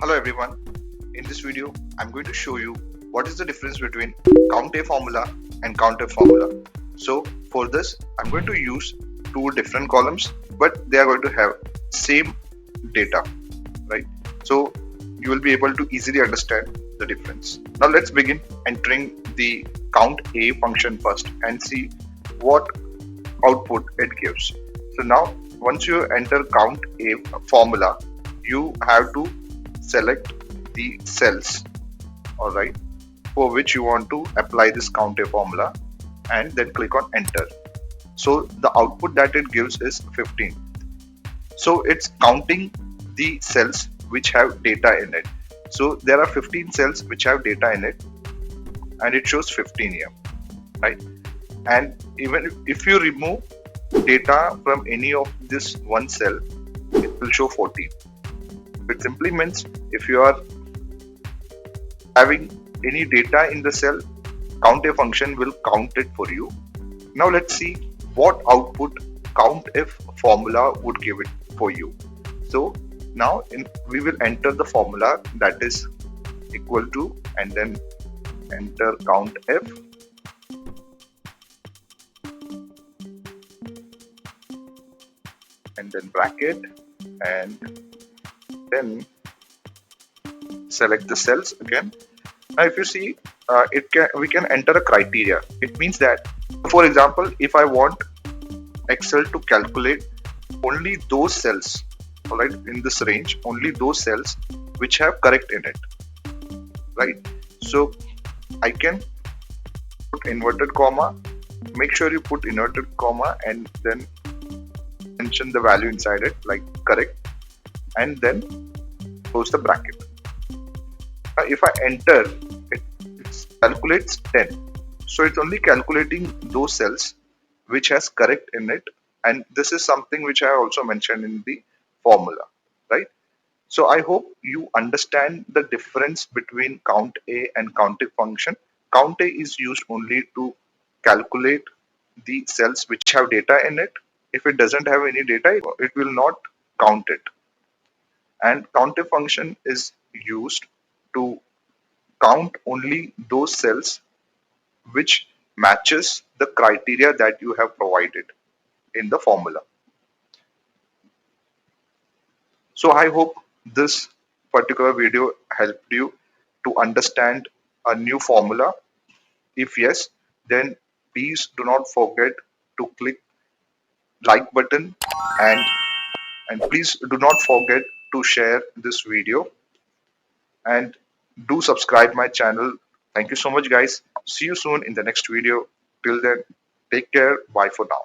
Hello everyone, in this video I'm going to show you what is the difference between Counta formula and Countif formula. So for this I'm going to use two different columns, but they are going to have same data, right? So you will be able to easily understand the difference. Now let's begin entering the count A function first and see what output it gives. So now once you enter count A formula, you have to select the cells, all right, for which you want to apply this count A formula, and then click on enter. So the output that it gives is 15. So it's counting the cells which have data in it. So there are 15 cells which have data in it, and it shows 15 here, right? And even if you remove data from any of this one cell, it will show 14. It simply means if you are having any data in the cell, count A function will count it for you. Now let's see what output countif formula would give it for you. So now we will enter the formula, that is equal to, and then enter countif, and then bracket, and then select the cells again. Now if you see, we can enter a criteria. It means that, for example, if I want Excel to calculate only those cells, all right, in this range, only those cells which have correct in it, right? So I can put inverted comma. Make sure you put inverted comma and then mention the value inside it, like correct, and then close the bracket. Now if I enter, it calculates 10. So it's only calculating those cells which has correct in it, and this is something which I also mentioned in the formula, right? So I hope you understand the difference between count A and countif function. Count A is used only to calculate the cells which have data in it. If it doesn't have any data, it will not count it. And countif function is used to count only those cells which matches the criteria that you have provided in the formula. So I hope this particular video helped you to understand a new formula. If yes, then please do not forget to click like button, and please do not forget to share this video, and do subscribe my channel. Thank you so much guys. See you soon in the next video. Till then, take care. Bye for now.